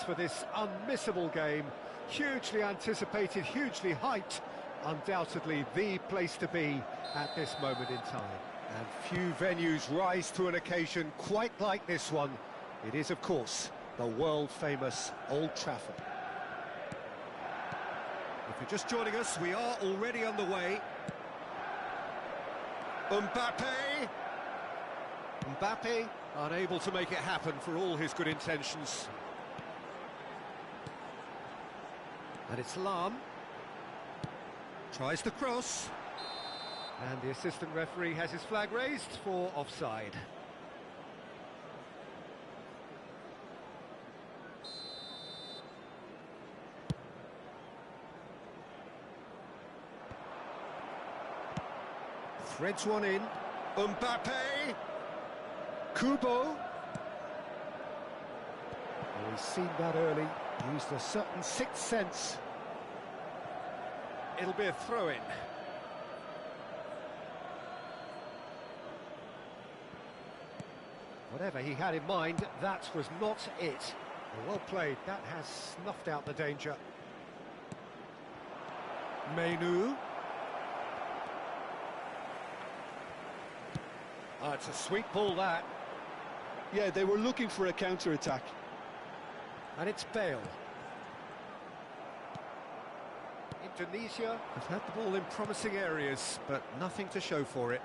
tickets for this unmissable game. Hugely anticipated, hugely hyped. Undoubtedly the place to be at this moment in time. And few venues rise to an occasion quite like this one. It is, of course, the world-famous Old Trafford. If you're just joining us, we are already underway. Mbappe, unable to make it happen for all his good intentions. And it's Lam. Tries the cross. And the assistant referee has his flag raised for offside. Threads one in. Mbappe! Kubo! Oh, he's seen that early. Used a certain sixth sense. It'll be a throw-in. Whatever he had in mind, that was not it. Well played, that has snuffed out the danger. Menu. It's a sweet ball, that. Yeah, they were looking for a counter-attack. And it's Bale. Indonesia have had the ball in promising areas, but nothing to show for it.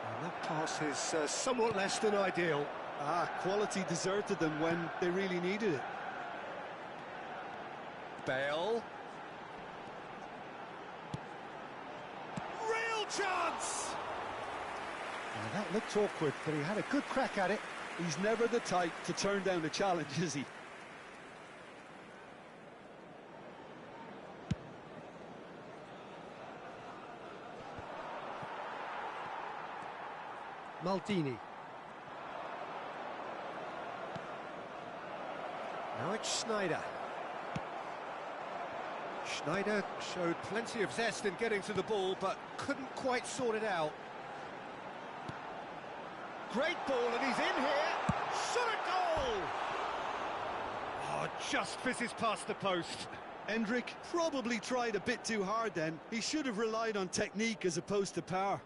And that pass is somewhat less than ideal. Quality deserted them when they really needed it. Bale. Real chance! Now that looked awkward, but he had a good crack at it. He's never the type to turn down a challenge, is he? Maldini. Now it's Schneider. Schneider showed plenty of zest in getting to the ball, but couldn't quite sort it out. Great ball, and he's in here. Shot a goal! Oh, just fizzes past the post. Hendrick probably tried a bit too hard then. He should have relied on technique as opposed to power.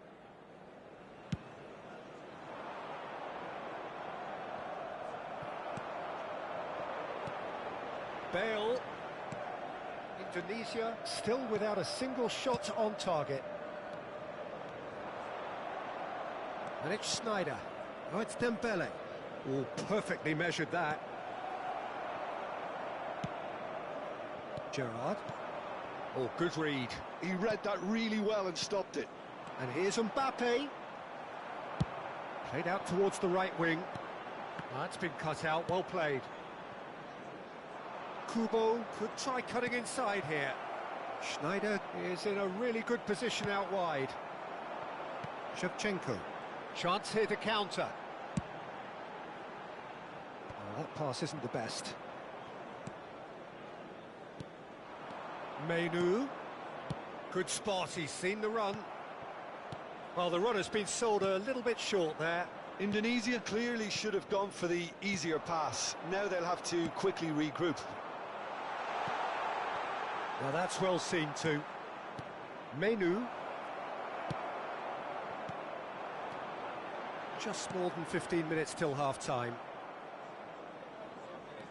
Bale. Indonesia still without a single shot on target. And it's Schneider. Oh, it's Dembele. Oh, perfectly measured that. Gerrard. Oh, good read. He read that really well and stopped it. And here's Mbappe. Played out towards the right wing. That's been cut out, well played. Kubo could try cutting inside here. Schneider is in a really good position out wide. Shevchenko. Chance here to counter. Oh, that pass isn't the best. Menu. Good spot, he's seen the run. Well, the run has been sold a little bit short there. Indonesia clearly should have gone for the easier pass. Now they'll have to quickly regroup. Now that's well seen too. Menu. Just more than 15 minutes till half-time.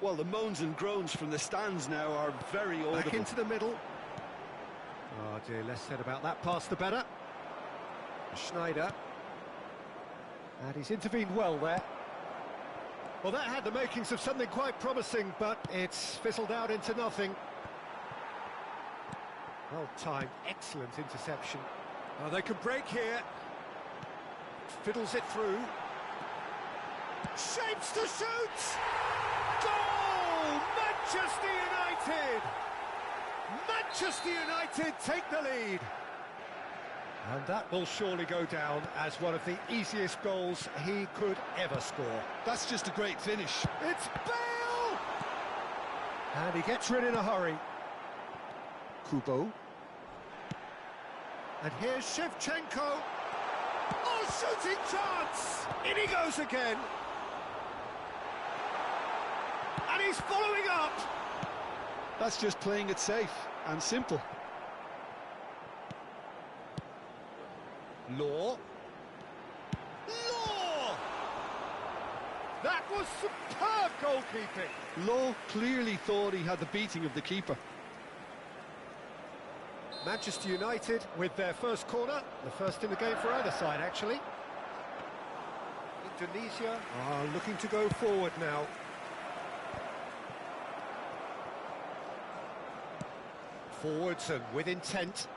Well, the moans and groans from the stands now are very audible. Back into the middle. Oh dear, less said about that pass the better. Schneider. And he's intervened well there. Well, that had the makings of something quite promising, but it's fizzled out into nothing. Well timed, excellent interception. Oh, they can break here. Fiddles it through. Shapes to shoot! Goal! Manchester United! Manchester United take the lead. And that will surely go down as one of the easiest goals he could ever score. That's just a great finish. It's Bale! And he gets rid in a hurry. Kubo. And here's Shevchenko. Oh, shooting chance! In he goes again. And he's following up! That's just playing it safe and simple. Law. That was superb goalkeeping. Law clearly thought he had the beating of the keeper. Manchester United with their first corner, the first in the game for either side, actually. Indonesia are looking to go forward now. Forwards and with intent.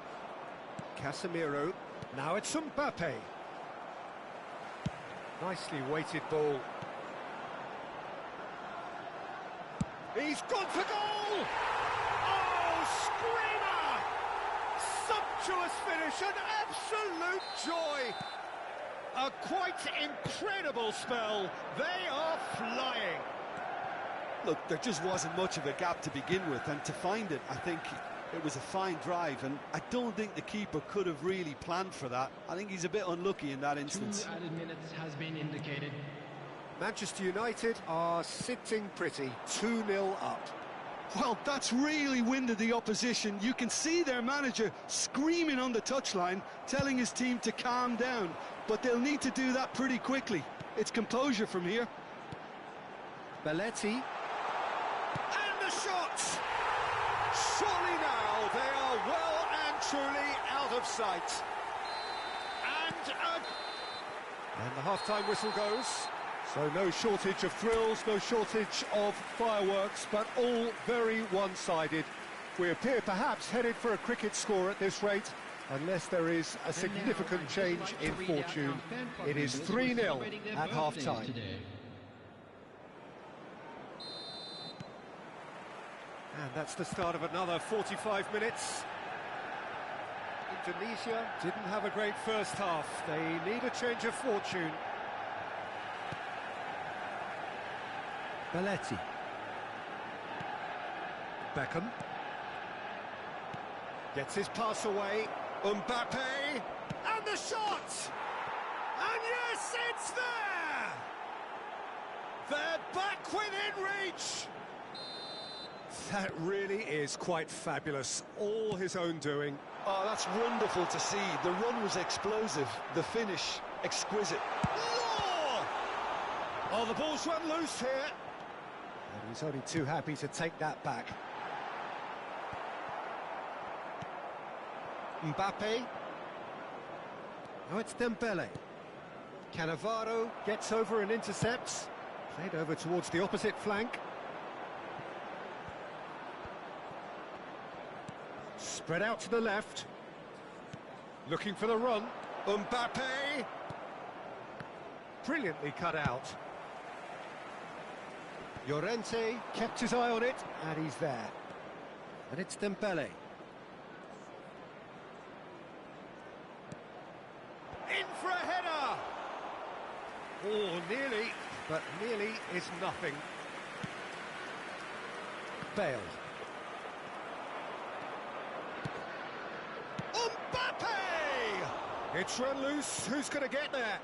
Casemiro. Now it's Mbappe. Nicely weighted ball. He's gone for goal! Oh, screamer! Sumptuous finish, an absolute joy! A quite incredible spell. They are flying. Look, there just wasn't much of a gap to begin with, and to find it, I think it was a fine drive, and I don't think the keeper could have really planned for that. I think he's a bit unlucky in that instance. 2 added minutes has been indicated. Manchester United are sitting pretty, 2-0 up. Well, that's really winded the opposition. You can see their manager screaming on the touchline, telling his team to calm down, but they'll need to do that pretty quickly. It's composure from here. Belletti. And the shot! Surely now they are well and truly out of sight. And the half-time whistle goes. So no shortage of thrills, no shortage of fireworks, but all very one-sided. We appear perhaps headed for a cricket score at this rate, unless there is a significant change in fortune. It is 3-0 at half-time. And that's the start of another 45 minutes. Indonesia didn't have a great first half. They need a change of fortune. Belletti. Beckham. Gets his pass away. Mbappe. And the shot! And yes, it's there! They're back within reach! That really is quite fabulous. All his own doing. Oh, that's wonderful to see. The run was explosive, the finish exquisite. Law! Oh, the ball's run loose here. And he's only too happy to take that back. Mbappe. Now it's Dembele. Cannavaro gets over and intercepts. Played over towards the opposite flank. Spread out to the left. Looking for the run. Mbappe. Brilliantly cut out. Llorente kept his eye on it, and he's there. And it's Dembele. In for a header! Oh, nearly, but nearly is nothing. Bale. Mbappe! It's run loose, who's going to get there?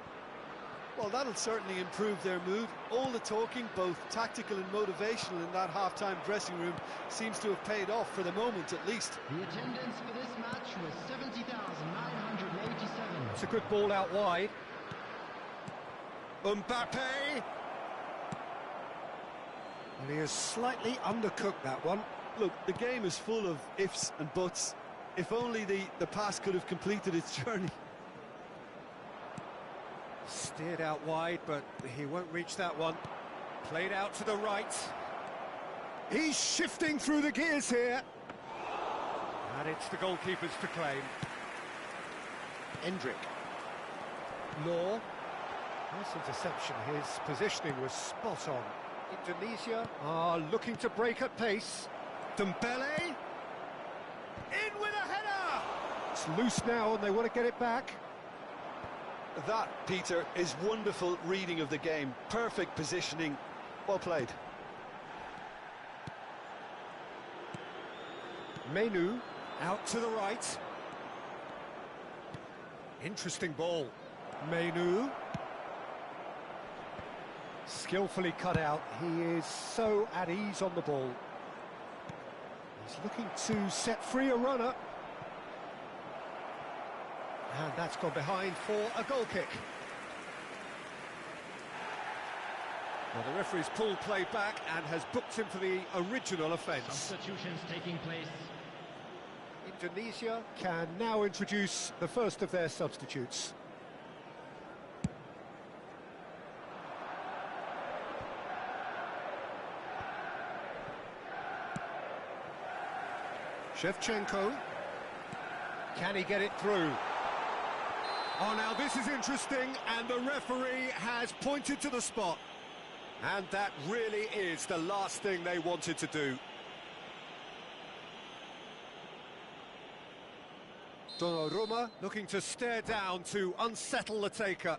Well, that'll certainly improve their mood. All the talking, both tactical and motivational, in that half-time dressing room seems to have paid off for the moment, at least. The attendance for this match was 70,987. It's a good ball out wide. Mbappe! And he has slightly undercooked that one. Look, the game is full of ifs and buts. If only the pass could have completed its journey. Steered out wide, but he won't reach that one. Played out to the right. He's shifting through the gears here. And it's the goalkeepers to claim. Endrick. Law. Nice interception. His positioning was spot on. Indonesia are looking to break at pace. Dembele. In with a header! It's loose now and they want to get it back. That, Peter, is wonderful reading of the game. Perfect positioning. Well played. Menu out to the right. Interesting ball. Menu. Skillfully cut out. He is so at ease on the ball. He's looking to set free a runner. And that's gone behind for a goal kick. Well, the referee's pulled play back and has booked him for the original offence. Substitutions taking place. Indonesia can now introduce the first of their substitutes. Shevchenko. Can he get it through? Oh, now this is interesting, and the referee has pointed to the spot. And that really is the last thing they wanted to do. Donnarumma looking to stare down to unsettle the taker.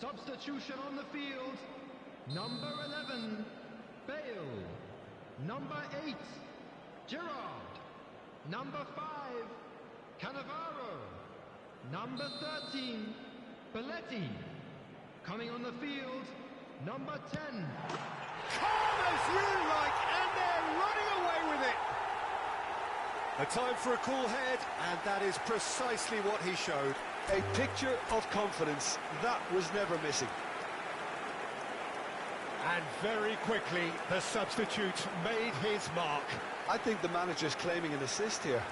Substitution on the field. Number 11, Bale. Number 8, Gerrard. Number 5, Cannavaro. Number 13, Belletti. Coming on the field, number 10. Calm as you like, and they're running away with it. A time for a cool head, and that is precisely what he showed. A picture of confidence that was never missing. And very quickly, the substitute made his mark. I think the manager's claiming an assist here.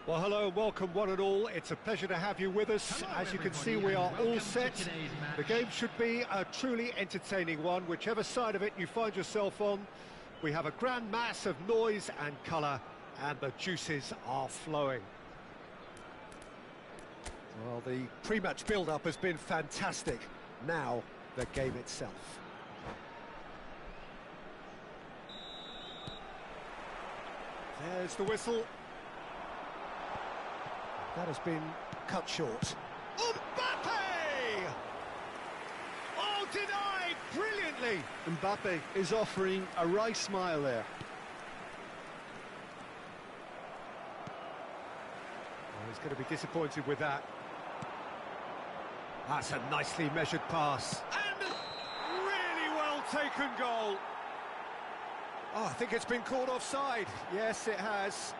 Well, hello and welcome one and all. It's a pleasure to have you with us. Hello, As you can see, everybody, we are and all welcome to set. today's match. The game should be a truly entertaining one, whichever side of it you find yourself on. We have a grand mass of noise and colour, and the juices are flowing. Well, the pre-match build-up has been fantastic. Now, the game itself. There's the whistle. That has been cut short. Mbappe! Oh, denied brilliantly! Mbappe is offering a right smile there. Oh, he's going to be disappointed with that. That's a nicely measured pass. And really well taken goal. Oh, I think it's been called offside. Yes, it has.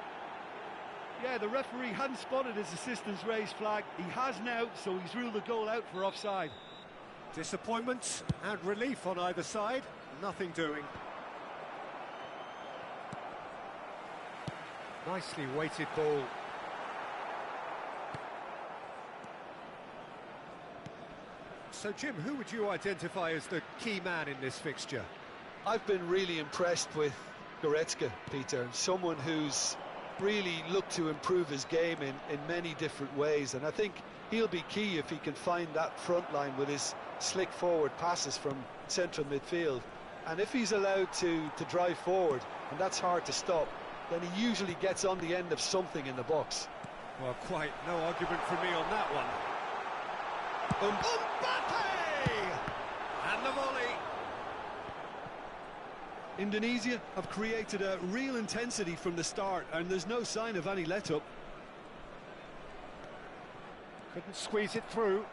Yeah, the referee hadn't spotted his assistant's raised flag. He has now, so he's ruled the goal out for offside. Disappointment and relief on either side. Nothing doing. Nicely weighted ball. So, Jim, who would you identify as the key man in this fixture? I've been really impressed with Goretzka, Peter, someone who's really looked to improve his game in many different ways, and I think he'll be key if he can find that front line with his slick forward passes from central midfield. And if he's allowed to drive forward, and that's hard to stop, then he usually gets on the end of something in the box. Well, quite no argument from me on that one. Mbappe! And the volley. Indonesia have created a real intensity from the start, and there's no sign of any let-up. Couldn't squeeze it through.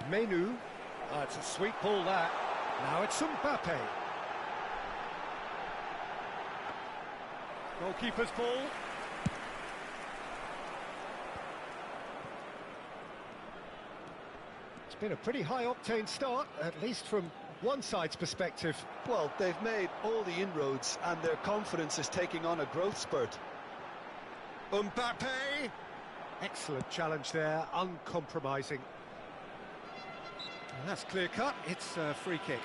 Menu. Oh, it's a sweet ball, that. Now it's Mbappe. Goalkeeper's ball. It's been a pretty high-octane start, at least from one side's perspective. Well, they've made all the inroads, and their confidence is taking on a growth spurt. Mbappe! Excellent challenge there, uncompromising. And that's clear-cut, it's a free kick.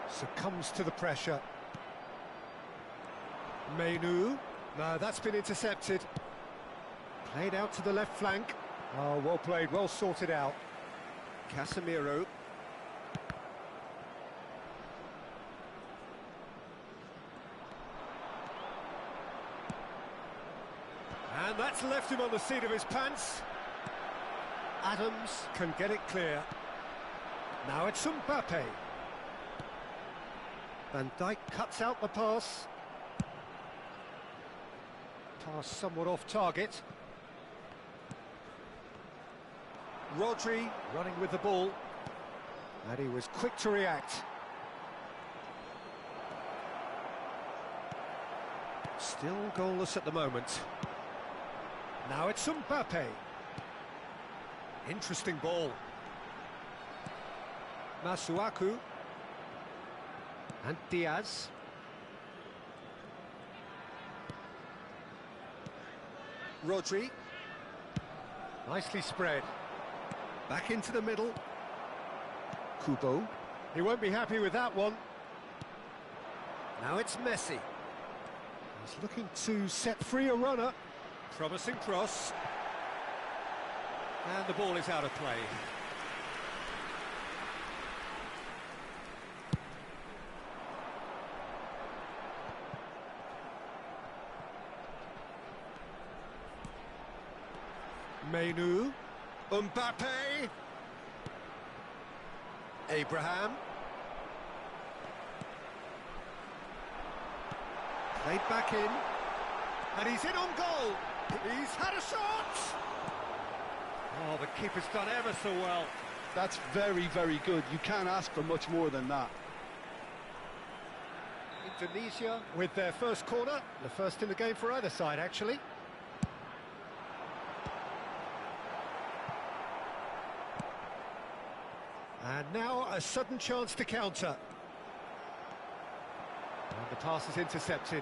Succumbs to the pressure. Menu. No, that's been intercepted. Played out to the left flank. Oh, well played, well sorted out. Casemiro. And that's left him on the seat of his pants. Adams can get it clear. Now it's Mbappe. Van Dijk cuts out the pass. Pass somewhat off target. Rodri running with the ball. And he was quick to react. Still goalless at the moment. Now it's Mbappe. Interesting ball. Masuaku. And Diaz. Rodri. Nicely spread. Back into the middle. Kubo. He won't be happy with that one. Now it's Messi. He's looking to set free a runner. Promising cross. And the ball is out of play. Menu, Mbappe, Abraham, played back in, and he's in on goal. He's had a shot. Oh, the keeper's done ever so well. That's very, very good. You can't ask for much more than that. Indonesia with their first corner, the first in the game for either side, actually. And now a sudden chance to counter. And the pass is intercepted.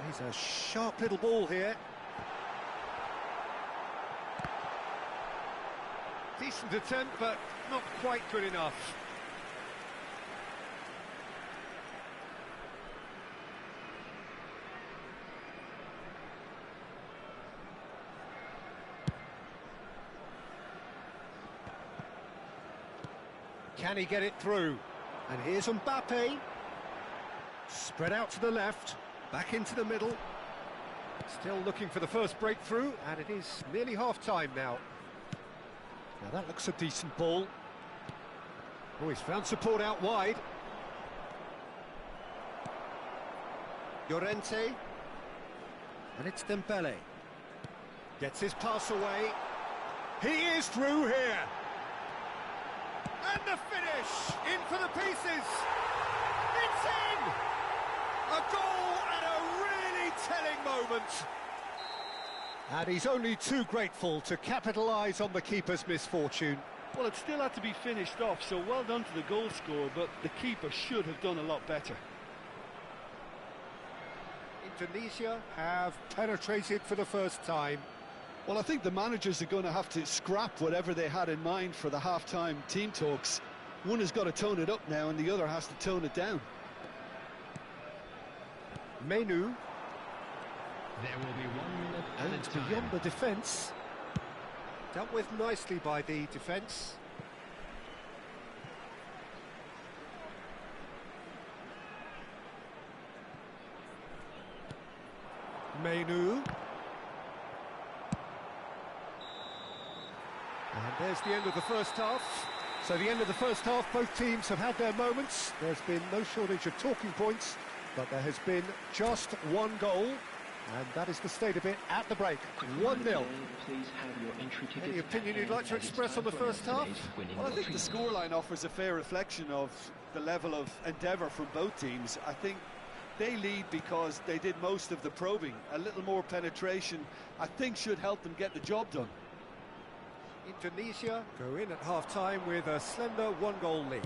He's a sharp little ball here. Decent attempt, but not quite good enough. Can he get it through? And here's Mbappe. Spread out to the left, back into the middle. Still looking for the first breakthrough, and it is nearly half-time now. Now that looks a decent ball. Oh, he's found support out wide. Llorente. And it's Dembele. Gets his pass away. He is through here. And the finish! In for the pieces! It's in! A goal at a really telling moment. And he's only too grateful to capitalise on the keeper's misfortune. Well, it still had to be finished off, so well done to the goal scorer, but the keeper should have done a lot better. Indonesia have penetrated for the first time. Well, I think the managers are going to have to scrap whatever they had in mind for the half-time team talks. One has got to tone it up now, and the other has to tone it down. Menu. There will be 1 minute And added time. beyond the defence. Dealt with nicely by the defence. Menu. And there's the end of the first half. So the end of the first half, both teams have had their moments. There's been no shortage of talking points, but there has been just one goal, and that is the state of it at the break. 1-0. Any opinion you'd like to express on the first half? Well, I think the scoreline offers a fair reflection of the level of endeavour from both teams. I think they lead because they did most of the probing. A little more penetration, I think, should help them get the job done. Indonesia go in at half-time with a slender 1-goal lead.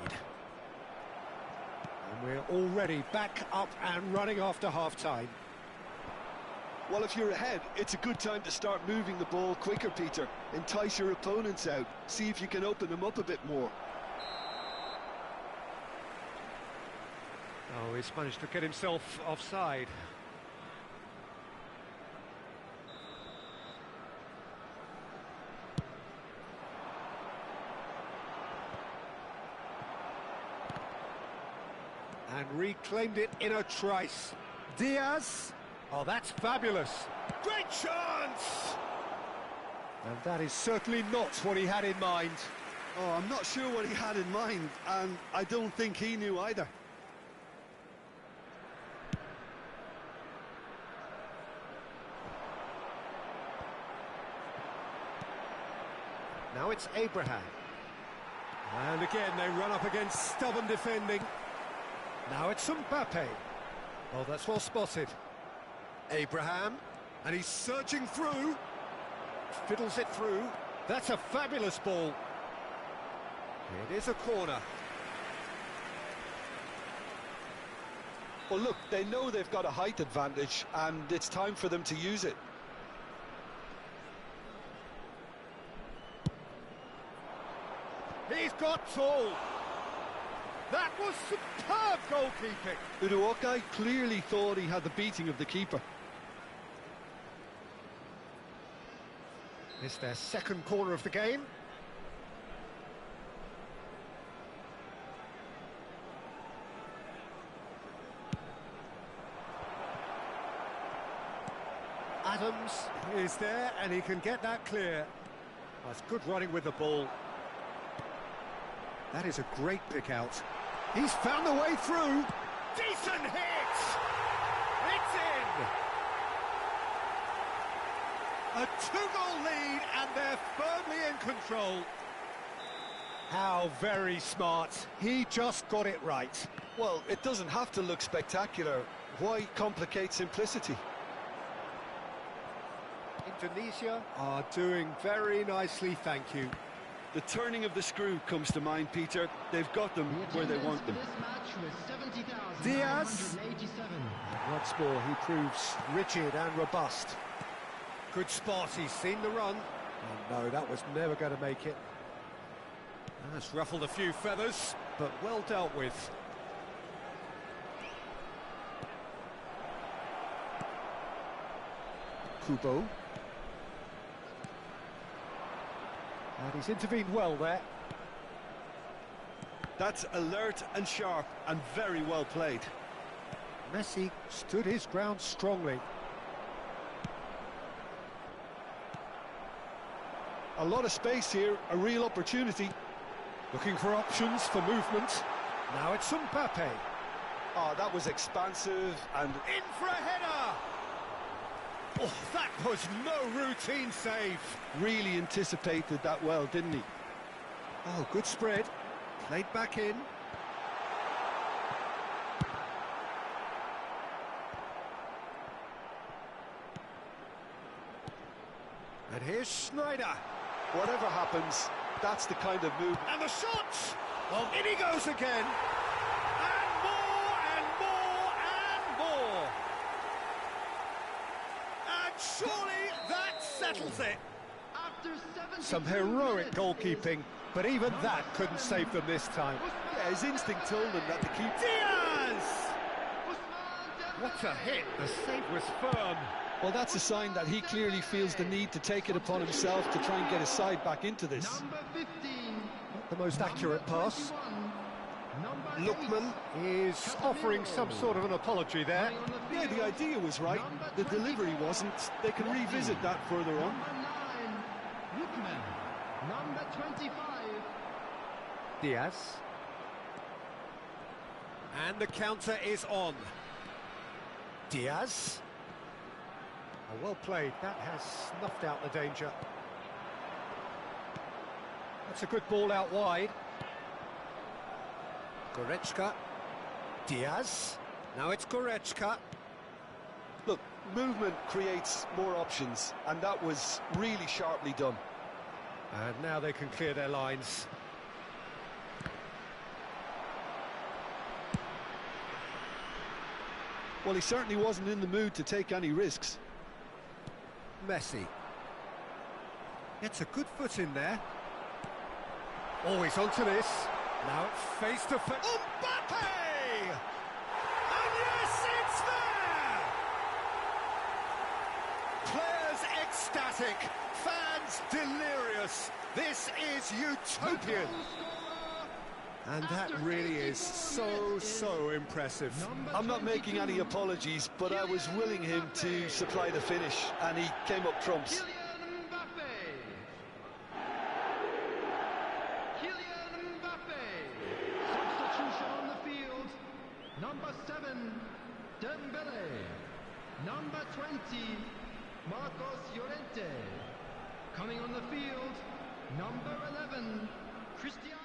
And we're already back up and running after half-time. Well, if you're ahead, it's a good time to start moving the ball quicker, Peter. Entice your opponents out. See if you can open them up a bit more. Oh, he's managed to get himself offside. And reclaimed it in a trice. Diaz. Oh, that's fabulous. Great chance! And that is certainly not what he had in mind. Oh, I'm not sure what he had in mind, and I don't think he knew either. Now it's Abraham. And again, they run up against stubborn defending. Now it's Mbappe. Oh, that's well spotted. Abraham, and he's surging through. Fiddles it through. That's a fabulous ball. It is a corner. Well, look, they know they've got a height advantage, and it's time for them to use it. He's got tall. That was superb goalkeeping. Uduokai clearly thought he had the beating of the keeper. It's their second corner of the game. Adams is there, and he can get that clear. That's good running with the ball. That is a great pick out. He's found the way through. Decent hit! It's in! A two-goal lead, and they're firmly in control. How very smart. He just got it right. Well, it doesn't have to look spectacular. Why complicate simplicity? Indonesia are doing very nicely, thank you. The turning of the screw comes to mind, Peter. They've got them where they want them. Diaz. And once more, he proves rigid and robust. Good spot, he's seen the run. Oh no, that was never going to make it. That's ruffled a few feathers, but well dealt with. Kubo. And he's intervened well there. That's alert and sharp and very well played. Messi stood his ground strongly. A lot of space here, a real opportunity. Looking for options for movement. Now it's Mbappe. Oh, that was expansive and... In for a header! Oh, that was no routine save. really anticipated that well, didn't he? Oh, good spread. Played back in. And here's Schneider. Whatever happens, that's the kind of move. And the shot! Oh, in he goes again. And more, and more, and more. And surely that settles it. Some heroic goalkeeping, but even that couldn't save them this time. Yeah, his instinct told him that the keeper... Diaz! What a hit. The save was firm. Well, that's a sign that he clearly feels the need to take it upon himself to try and get his side back into this. Not the most accurate pass. Lookman is offering some sort of an apology there. Yeah, the idea was right. The delivery wasn't. They can revisit that further on. Number 25. Diaz. And the counter is on. Diaz. Oh, well played. That has snuffed out the danger. That's a good ball out wide. Goretzka. Diaz. Now it's Goretzka. Look, movement creates more options, and that was really sharply done. And now they can clear their lines. Well, he certainly wasn't in the mood to take any risks. Messi. Gets a good foot in there. Always onto this. Now it's face to face. Mbappe! And yes, it's there! Players ecstatic, fans delirious. This is utopian. And that really is so impressive. I'm not making any apologies, but I was willing him to supply the finish, and he came up trumps. Substitution on the field. Number 7, Dembele. Number 20, Marcos Llorente. Coming on the field, number 11, Cristiano.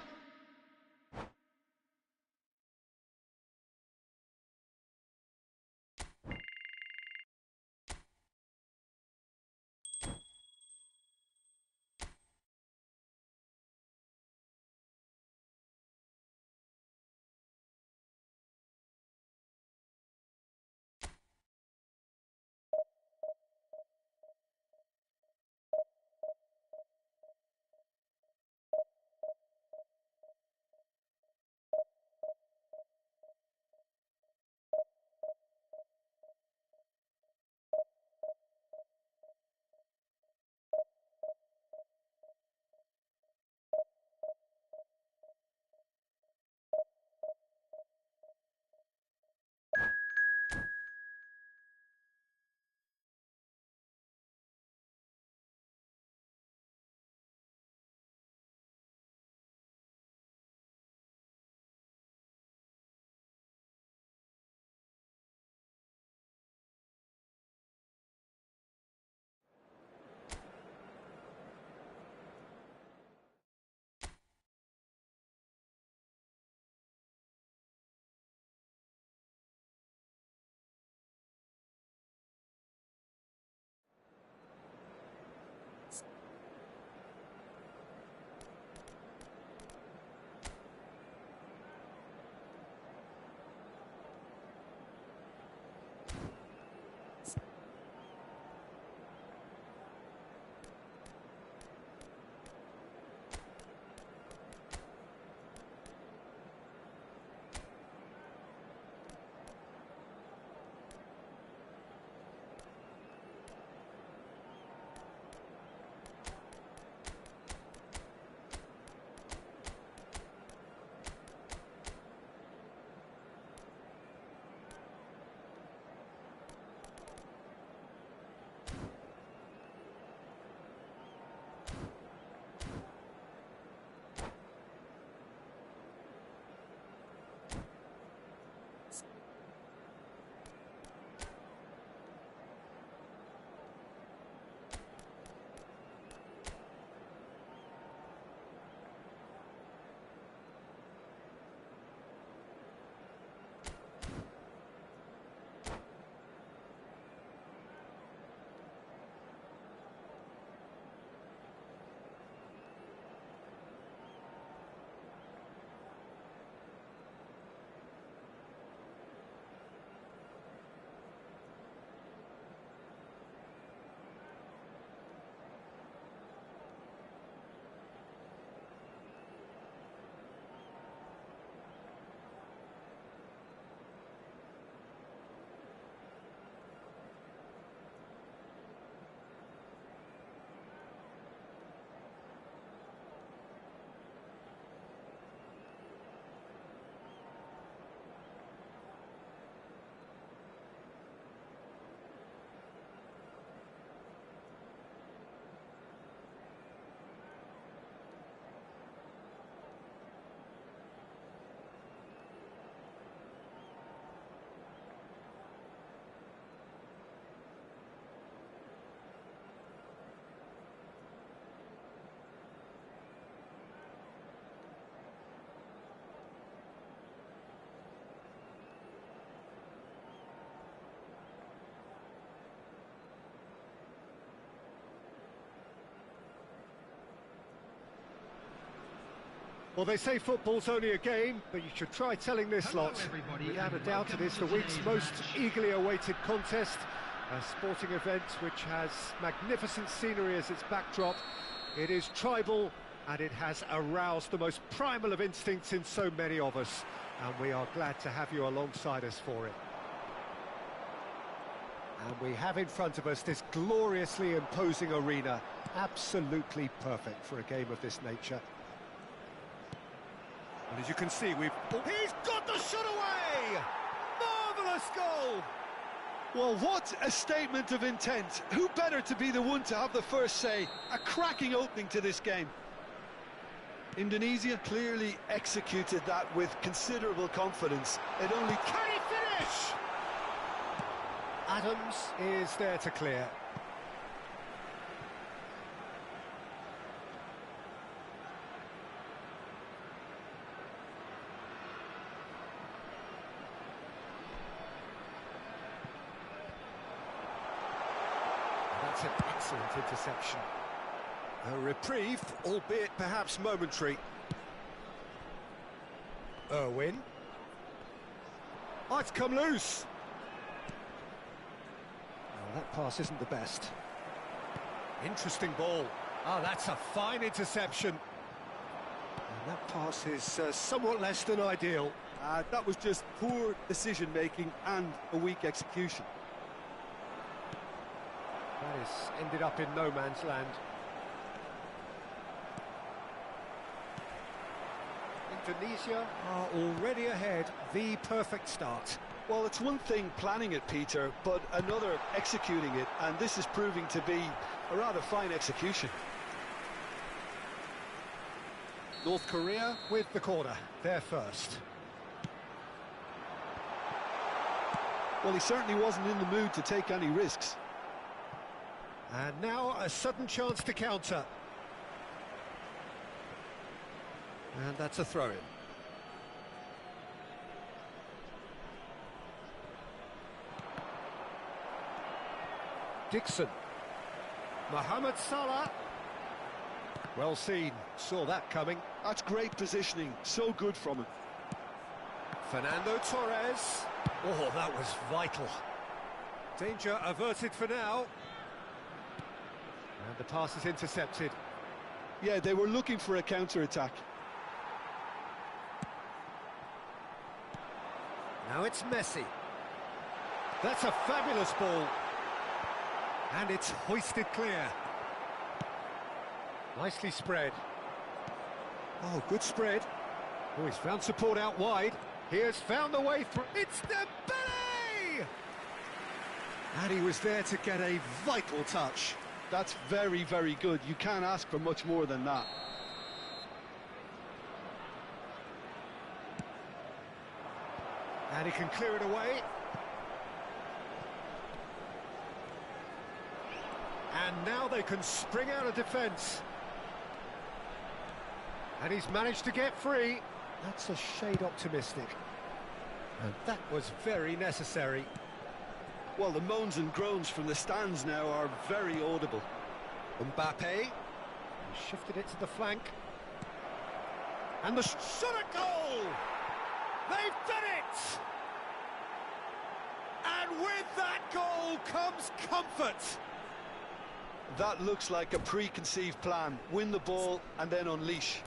Well, they say football's only a game, but you should try telling this Hello, lot. everybody, Without a and doubt, it welcome is the to week's today's most match. eagerly awaited contest. A sporting event which has magnificent scenery as its backdrop. It is tribal, and it has aroused the most primal of instincts in so many of us. And we are glad to have you alongside us for it. And we have in front of us this gloriously imposing arena, absolutely perfect for a game of this nature. And as you can see, he's got the shot away! Marvellous goal! Well, what a statement of intent. Who better to be the one to have the first say? A cracking opening to this game. Indonesia clearly executed that with considerable confidence. It only... Can he finish? Adams is there to clear. That's an excellent interception. A reprieve, albeit perhaps momentary. Irwin. Oh, it's come loose. Oh, that pass isn't the best. Interesting ball. Oh, that's a fine interception. And that pass is somewhat less than ideal. That was just poor decision-making and a weak execution. That has ended up in no man's land. Indonesia are already ahead, the perfect start. Well, it's one thing planning it, Peter, but another executing it, and this is proving to be a rather fine execution. North Korea with the corner, they're first. Well, he certainly wasn't in the mood to take any risks. And now a sudden chance to counter. And that's a throw-in. Dixon. Mohamed Salah. Well seen, saw that coming. That's great positioning, so good from him. Fernando Torres. Oh, that was vital. Danger averted for now. And the pass is intercepted. Yeah, they were looking for a counter-attack. Now it's Messi. That's a fabulous ball. And it's hoisted clear. Nicely spread. Oh, good spread. Oh, he's found support out wide. He has found the way through. It's Dembele! And he was there to get a vital touch. That's very, very good. You can't ask for much more than that. And he can clear it away. And now they can spring out of defence. And he's managed to get free. That's a shade optimistic. And that was very necessary. Well, the moans and groans from the stands now are very audible. Mbappe. He shifted it to the flank. And the shot at goal! They've done it! And with that goal comes comfort. That looks like a preconceived plan. Win the ball and then unleash.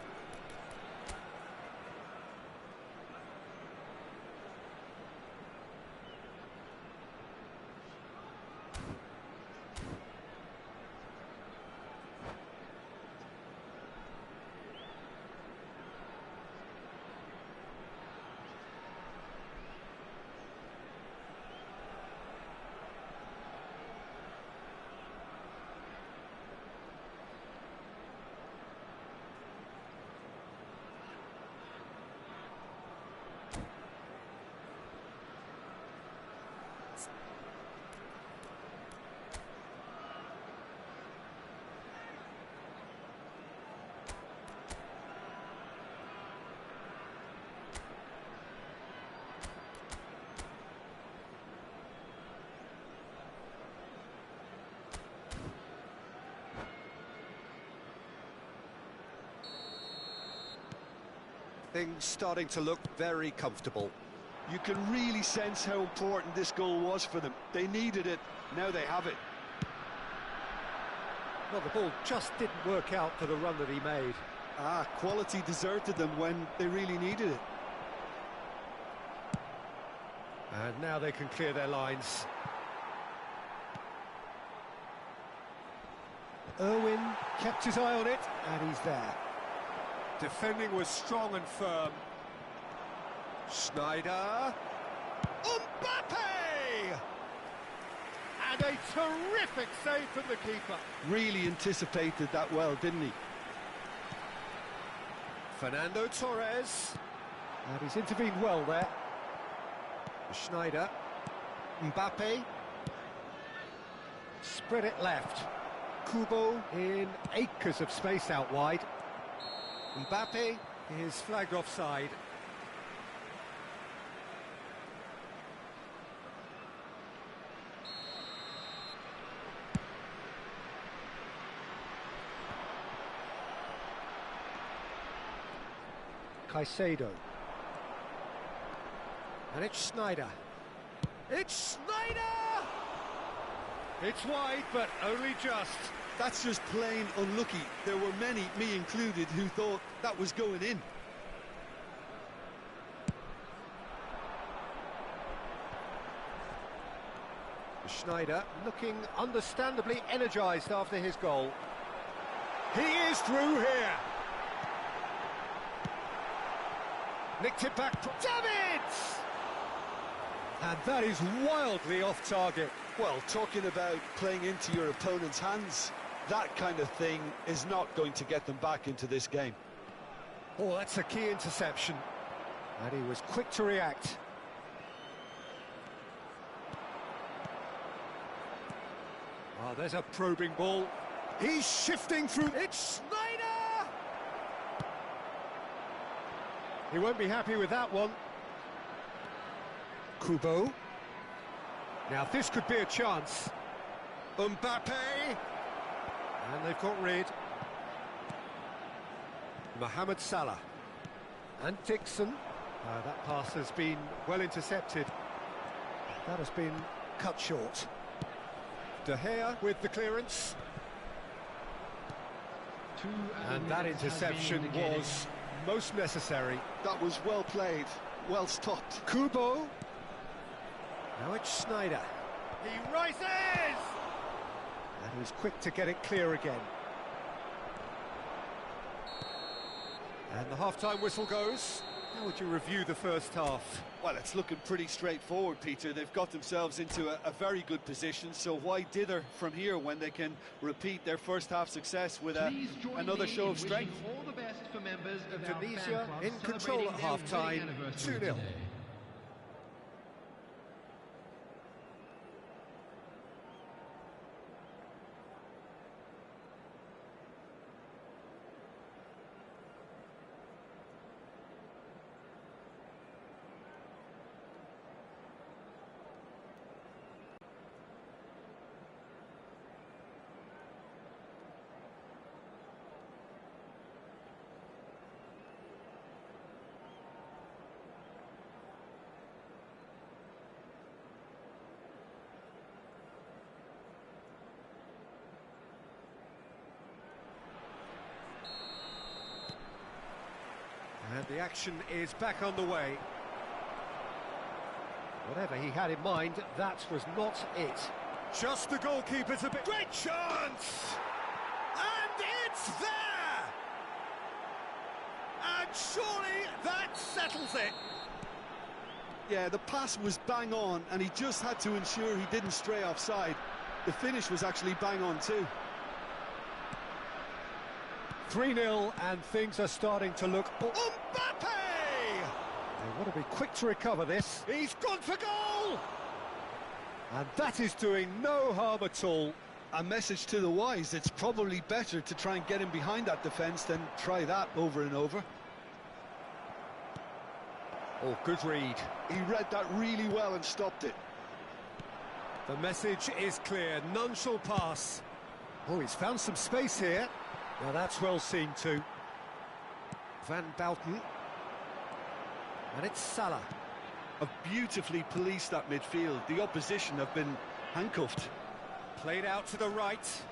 Things starting to look very comfortable. You can really sense how important this goal was for them. They needed it, now they have it. Well, the ball just didn't work out for the run that he made. Quality deserted them when they really needed it. And now they can clear their lines. Irwin kept his eye on it, and he's there. Defending was strong and firm. Schneider. Mbappe! And a terrific save from the keeper. Really anticipated that well, didn't he? Fernando Torres. And he's intervened well there. Schneider. Mbappe. Spread it left. Kubo in acres of space out wide. Mbappe is flagged offside. Caicedo. And it's Schneider. It's Schneider! It's wide, but only just. That's just plain unlucky. There were many, me included, who thought that was going in. Schneider looking understandably energised after his goal. He is through here. Nicked it back. Davids! And that is wildly off target. Well, talking about playing into your opponent's hands, that kind of thing is not going to get them back into this game. Oh, that's a key interception. And he was quick to react. Oh, there's a probing ball. He's shifting through. It's Schneider! He won't be happy with that one. Kubo. Now this could be a chance. Mbappe! And they've got rid. Mohamed Salah. And Dixon. That pass has been well intercepted. That has been cut short. De Gea with the clearance. And that interception was most necessary. That was well played, well stopped. Kubo. Now it's Schneider. He rises! And he's quick to get it clear again. And the half-time whistle goes. How would you review the first half? Well, it's looking pretty straightforward, Peter. They've got themselves into a very good position, so why dither from here when they can repeat their first half success with another show of strength? All the best for members of our Tunisia fan club in control at celebrating their half-time, wedding anniversary 2-0. today. And the action is back on the way. Whatever he had in mind, that was not it. Just the goalkeeper's a bit... Great chance! And it's there! And surely that settles it. Yeah, the pass was bang on, and he just had to ensure he didn't stray offside. The finish was actually bang on too. 3-0, and things are starting to look... Mbappe! They want to be quick to recover this. He's gone for goal! And that is doing no harm at all. A message to the wise, it's probably better to try and get him behind that defence than try that over and over. Oh, good read. He read that really well and stopped it. The message is clear, none shall pass. Oh, he's found some space here. Now that's well seen too. Van Bouten. And it's Salah. Have beautifully policed that midfield. The opposition have been handcuffed. Played out to the right.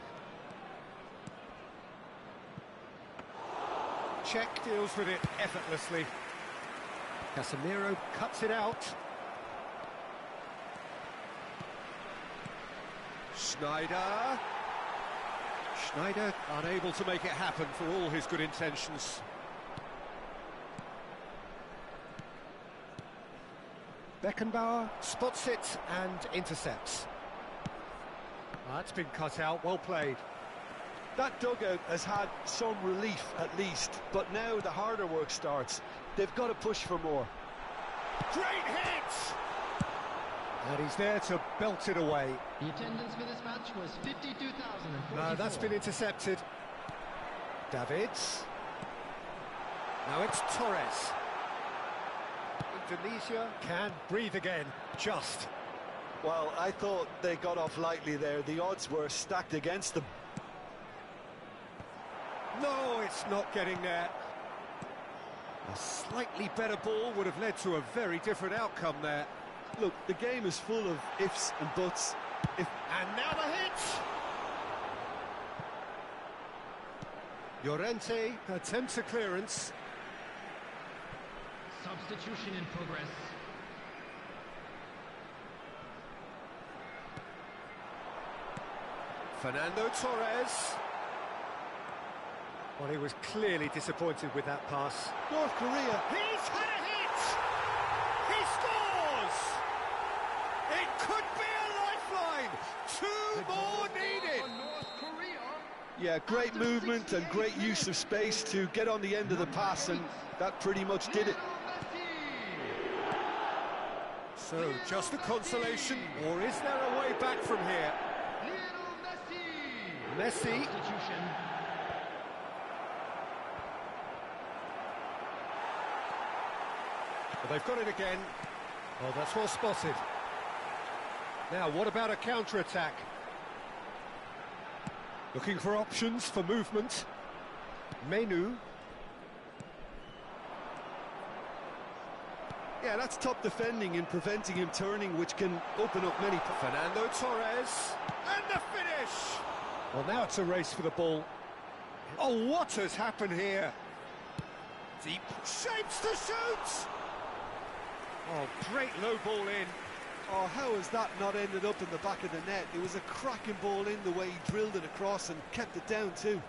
Czech deals with it effortlessly. Casemiro cuts it out. Schneider unable to make it happen for all his good intentions. Beckenbauer spots it and intercepts. That's been cut out, well played. That dugout has had some relief at least, but now the harder work starts. They've got to push for more. Great hit! And he's there to belt it away. The attendance for this match was 52,044. No, that's been intercepted. Davids. Now it's Torres. Indonesia can breathe again, just. Well, I thought they got off lightly there. The odds were stacked against them. No, it's not getting there. A slightly better ball would have led to a very different outcome there. Look, the game is full of ifs and buts. And now the hit! Llorente attempts a clearance. Substitution in progress. Fernando Torres. Well, he was clearly disappointed with that pass. North Korea. He's had a hit! He scores! It could be a lifeline! Two more needed! North Korea. Yeah, great movement and great use of space to get on the end of the pass, and that pretty much did it. So, just a consolation, or is there a way back from here? Messi. Substitution. Well, they've got it again. Oh, that's well spotted. Now, what about a counter-attack? Looking for options for movement. Menu. Yeah, that's top defending and preventing him turning, which can open up many... Fernando Torres. And the finish! Well, now it's a race for the ball. Oh, what has happened here? Deep shapes to shoot! Oh, great low ball in. Oh, how has that not ended up in the back of the net? It was a cracking ball in the way he drilled it across and kept it down too.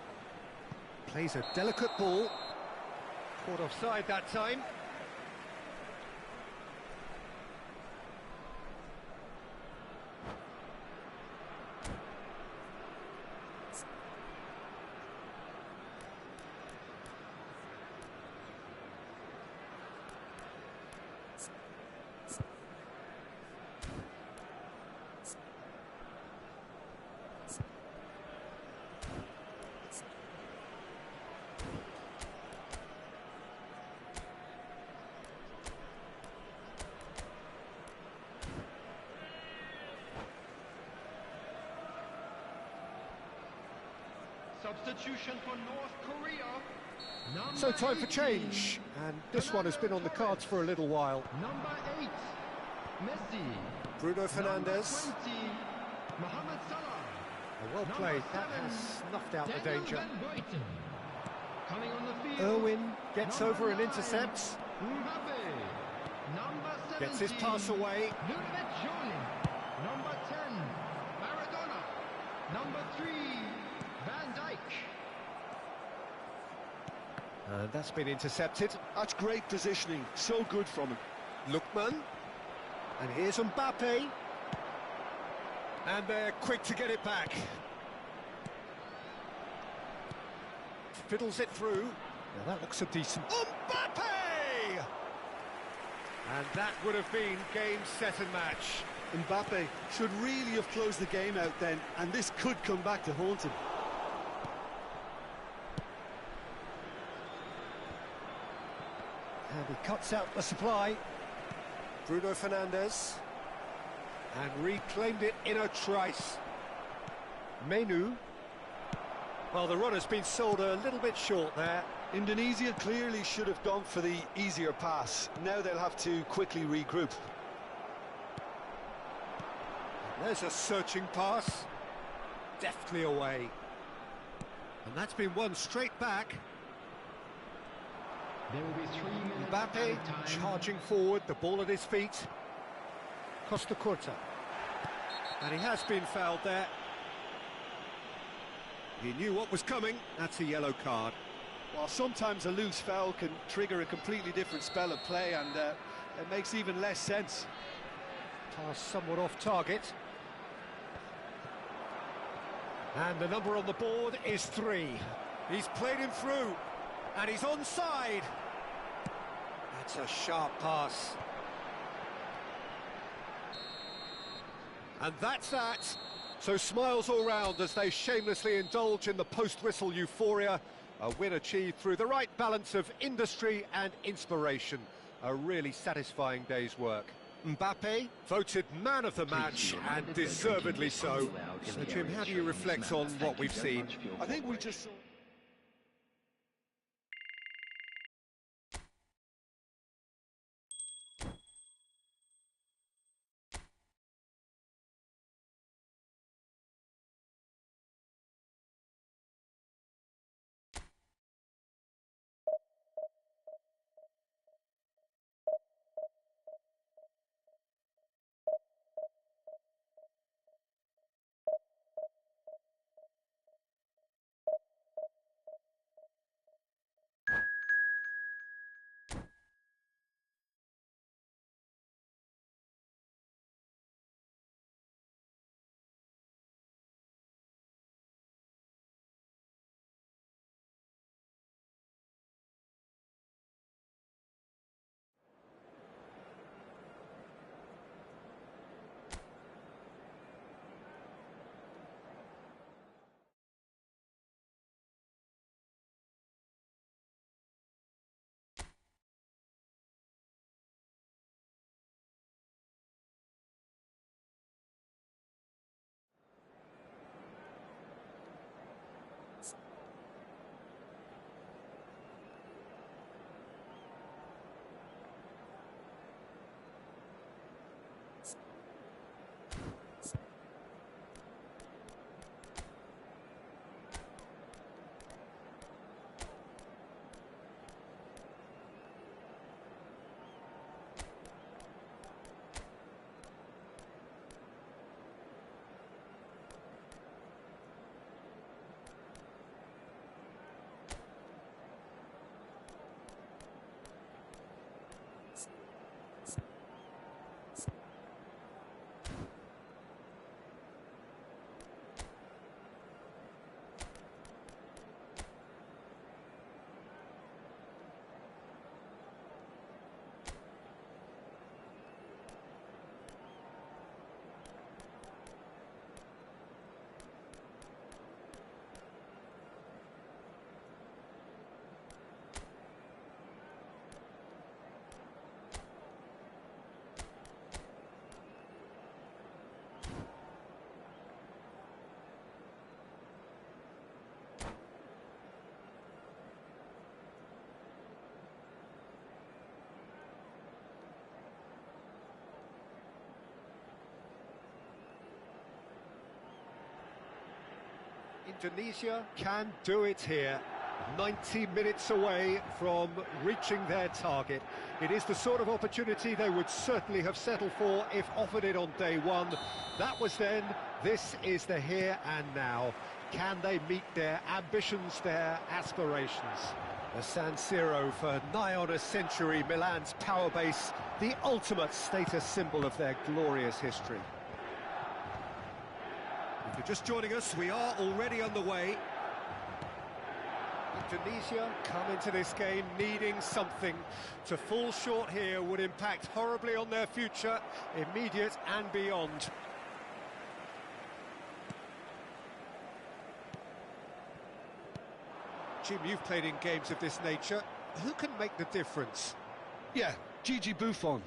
Plays a delicate ball. Caught offside that time. Substitution for North Korea. So time for change, and this one has been on the cards for a little while. Number 8, Messi. Bruno Fernandes. Number 20, Mohamed Salah. Well Number played, that 7, has snuffed out the Daniel danger. Van Buiten. Coming on the field. Irwin gets Number over and 9, intercepts. Mbappe. Number 17, Gets his pass away. Ludovic Jolie. Number 10, Maradona. Number 3, Van Dijk. And that's been intercepted. That's great positioning, so good from him. Lookman. And here's Mbappe. And they're quick to get it back. Fiddles it through. Now that looks a decent... Mbappe! And that would have been game, set and match. Mbappe should really have closed the game out then, and this could come back to haunt him. And he cuts out the supply. Bruno Fernandes. And reclaimed it in a trice. Menu. Well, the run has been sold a little bit short there. Indonesia clearly should have gone for the easier pass. Now they'll have to quickly regroup. There's a searching pass. Deftly away. And that's been won straight back. There will be 3 minutes Mbappe added time. charging forward, the ball at his feet. Costa Curta. And he has been fouled there. He knew what was coming. That's a yellow card. Well, sometimes a loose foul can trigger a completely different spell of play, and it makes even less sense. Pass somewhat off target. And the number on the board is 3. He's played him through, and he's onside. That's a sharp pass. And that's that. So smiles all round as they shamelessly indulge in the post-whistle euphoria. A win achieved through the right balance of industry and inspiration. A really satisfying day's work. Mbappe voted man of the match, and deservedly so. So, Jim, how do you reflect on what we've seen? I think we just saw... Indonesia can do it here. 90 minutes away from reaching their target. It is the sort of opportunity they would certainly have settled for if offered it on day one. That was then, this is the here and now. Can they meet their ambitions, their aspirations? The San Siro for nigh on a century, Milan's power base, the ultimate status symbol of their glorious history. If you're just joining us, we are already underway. Indonesia come into this game needing something. To fall short here would impact horribly on their future, immediate and beyond. Jim, you've played in games of this nature. Who can make the difference? Yeah, Gigi Buffon.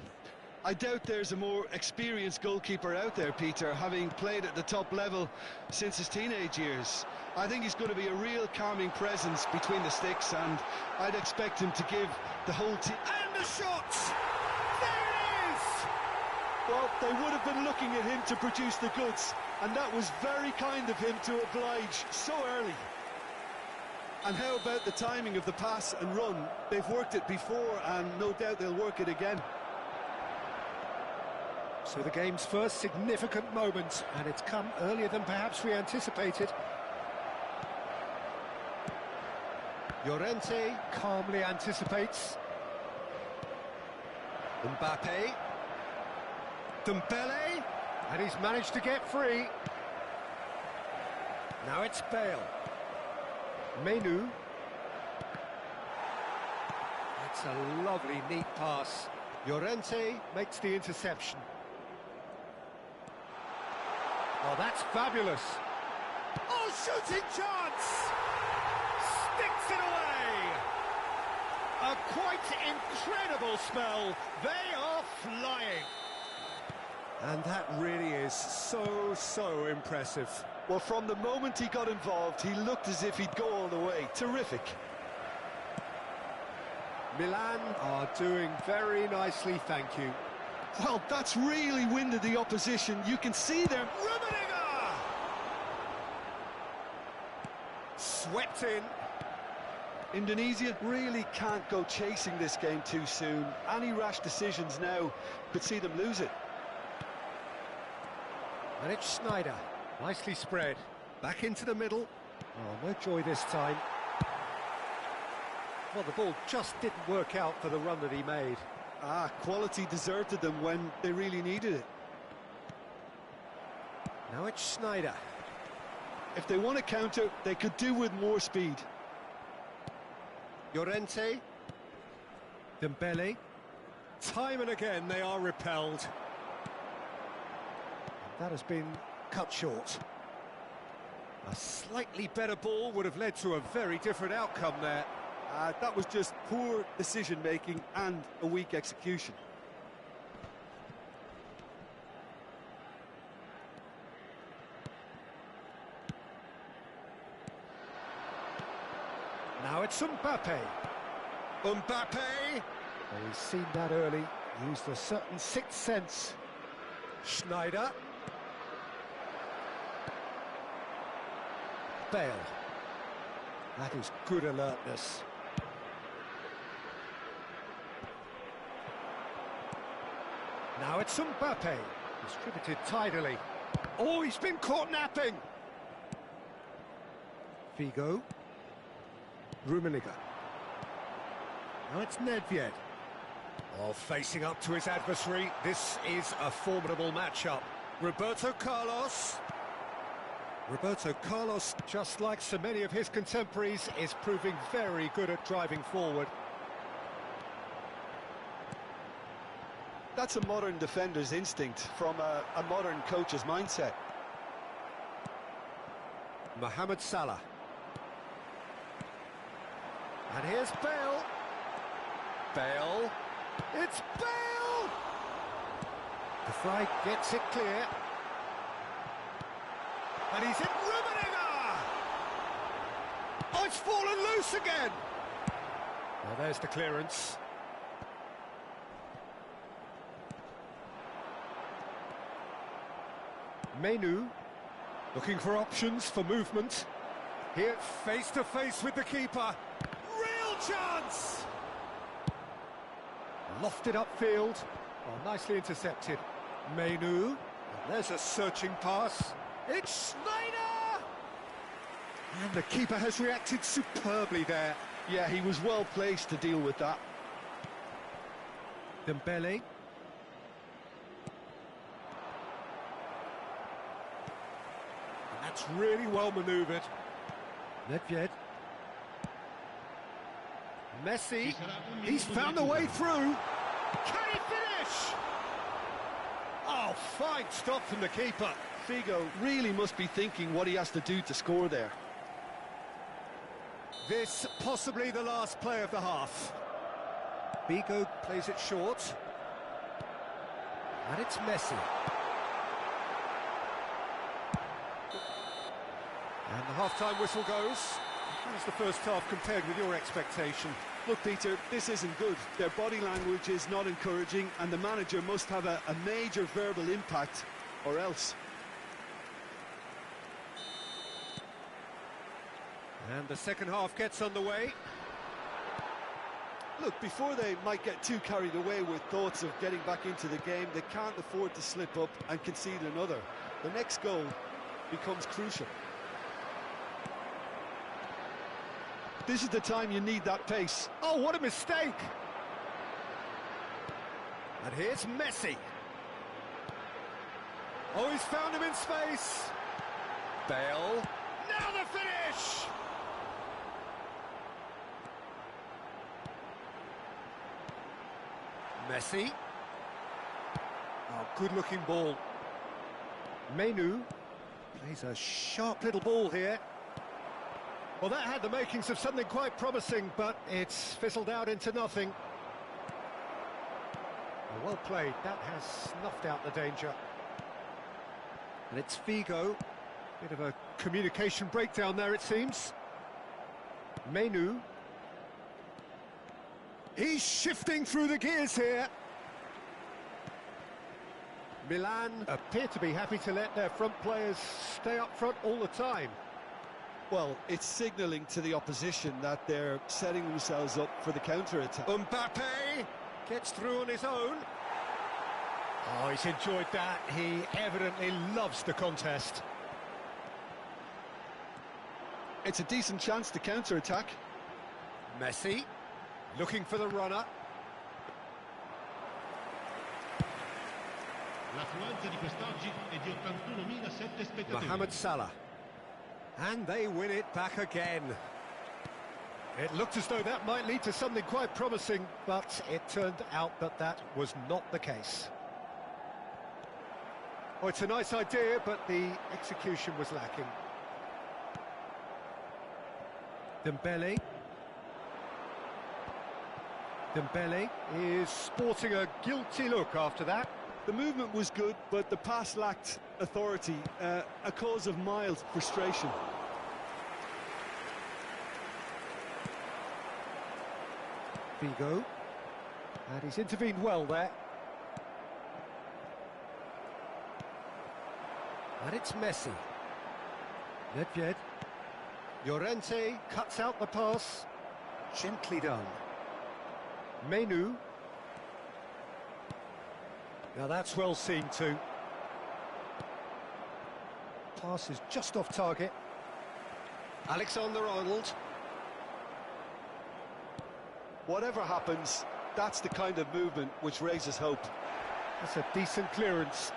I doubt there's a more experienced goalkeeper out there, Peter, having played at the top level since his teenage years. I think he's going to be a real calming presence between the sticks, and I'd expect him to give the whole team... And the shot! There it is! Well, they would have been looking at him to produce the goods, and that was very kind of him to oblige so early. And how about the timing of the pass and run? They've worked it before, and no doubt they'll work it again. So the game's first significant moment, and it's come earlier than perhaps we anticipated. Llorente calmly anticipates. Mbappe. Dembele. And he's managed to get free. Now it's Bale. Menu. That's a lovely, neat pass. Llorente makes the interception. Oh, that's fabulous. Oh, shooting chance! Sticks it away! A quite incredible spell. They are flying. And that really is so impressive. Well, from the moment he got involved, he looked as if he'd go all the way. Terrific. Milan are doing very nicely, thank you. Well, that's really winded the opposition. You can see them. Rummenigge! Swept in. Indonesia really can't go chasing this game too soon. Any rash decisions now could see them lose it. And it's Schneider. Nicely spread. Back into the middle. Oh, no joy this time. Well, the ball just didn't work out for the run that he made. Quality deserted them when they really needed it. Now it's Schneider. If they want to counter, they could do with more speed. Llorente. Dembele. Time and again they are repelled. That has been cut short. A slightly better ball would have led to a very different outcome there. That was just poor decision-making and a weak execution. Now it's Mbappe. Mbappe! Oh, he's seen that early. Used a certain sixth sense. Schneider. Bale. That is good alertness. Now it's Mbappe. Distributed tidily. Oh, he's been caught napping. Figo. Rummenigge. Now it's Nedved. Oh, facing up to his adversary. This is a formidable matchup. Roberto Carlos. Roberto Carlos, just like so many of his contemporaries, is proving very good at driving forward. That's a modern defender's instinct from a modern coach's mindset. Mohamed Salah. And here's Bale. Bale. It's Bale! The fly gets it clear. And he's in Rummenigge! Oh, it's fallen loose again! Well, there's the clearance. Menu, looking for options for movement. Here, face to face with the keeper. Real chance! Lofted upfield. Oh, nicely intercepted. Menu. And there's a searching pass. It's Schneider! And the keeper has reacted superbly there. Yeah, he was well placed to deal with that. Dembele. And that's really well manoeuvred. Nedved. Messi. He's found a way through. Can he finish? Oh, fine stop from the keeper. Figo really must be thinking what he has to do to score there. This possibly the last play of the half. Figo plays it short. And it's Messi. And the half-time whistle goes. How's the first half compared with your expectation? Look, Peter, this isn't good. Their body language is not encouraging, and the manager must have a major verbal impact, or else. And the second half gets underway. Look, before they might get too carried away with thoughts of getting back into the game, they can't afford to slip up and concede another. The next goal becomes crucial. This is the time you need that pace. Oh, what a mistake! And here's Messi. Oh, he's found him in space. Bale. Now the finish! Messi. Oh, good-looking ball. Menu plays a sharp little ball here. Well, that had the makings of something quite promising, but it's fizzled out into nothing. Well played. That has snuffed out the danger. And it's Figo. Bit of a communication breakdown there, it seems. Menu. He's shifting through the gears here. Milan appear to be happy to let their front players stay up front all the time. Well, it's signalling to the opposition that they're setting themselves up for the counter-attack. Mbappe gets through on his own. Oh, he's enjoyed that. He evidently loves the contest. It's a decent chance to counter-attack. Messi looking for the runner. L'affluenza di quest'oggi è di 81.007 spettatori. Mohamed Salah. And they win it back again. It looked as though that might lead to something quite promising, but it turned out that that was not the case. Oh, it's a nice idea, but the execution was lacking. Dembele. Dembele is sporting a guilty look after that. The movement was good, but the pass lacked authority, a cause of mild frustration. Figo. And he's intervened well there. And it's Messi. Nedved. Llorente cuts out the pass. Gently done. Menu. Now that's well seen too. Pass is just off target. Alexander-Arnold. Whatever happens, that's the kind of movement which raises hope. That's a decent clearance.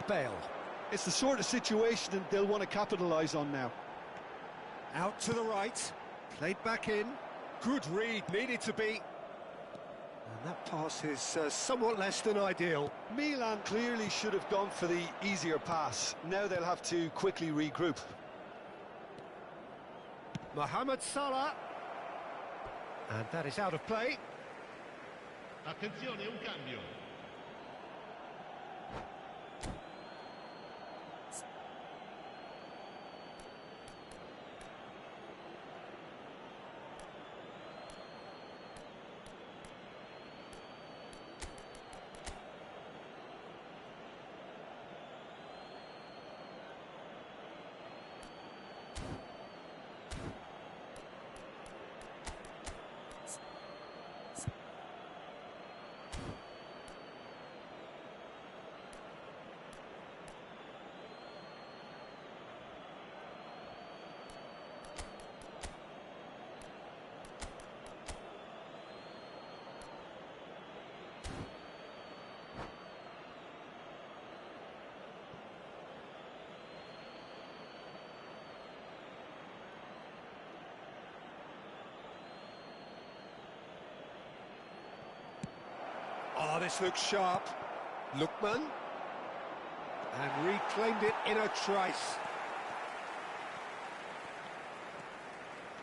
Bale. It's the sort of situation that they'll want to capitalise on now. Out to the right. Played back in. Good read, needed to be. And that pass is somewhat less than ideal. Milan clearly should have gone for the easier pass. Now they'll have to quickly regroup. Mohamed Salah. And that is out of play. Attenzione, un cambio. Oh, this looks sharp. Lookman. And reclaimed it in a trice.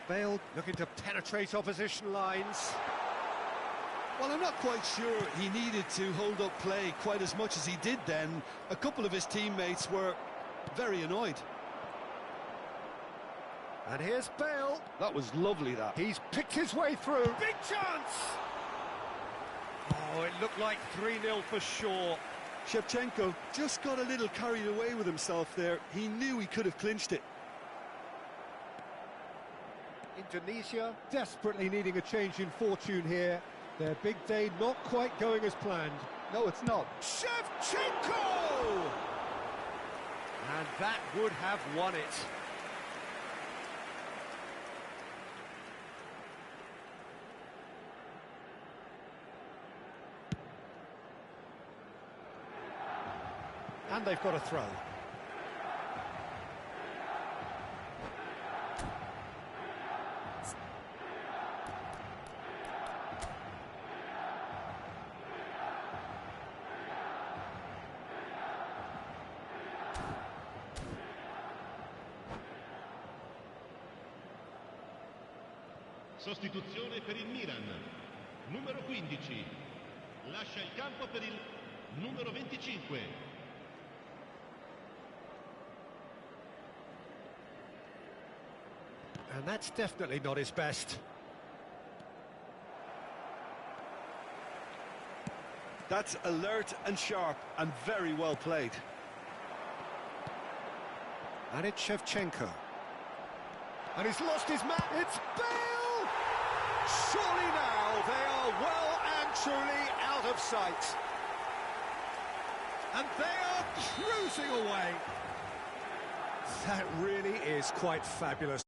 Bale looking to penetrate opposition lines. Well, I'm not quite sure he needed to hold up play quite as much as he did then. A couple of his teammates were very annoyed. And here's Bale. That was lovely, that. He's picked his way through. Big chance! Oh, it looked like 3-0 for sure. Shevchenko just got a little carried away with himself there. He knew he could have clinched it. Indonesia desperately needing a change in fortune here. Their big day not quite going as planned. No, it's not. Shevchenko! And that would have won it. And they've got a throw. Sostituzione per il Milan. Numero 15. Lascia il campo per il numero 25. And that's definitely not his best. That's alert and sharp and very well played. And it's Shevchenko. And he's lost his man. It's Bale! Surely now they are well and truly out of sight. And they are cruising away. That really is quite fabulous.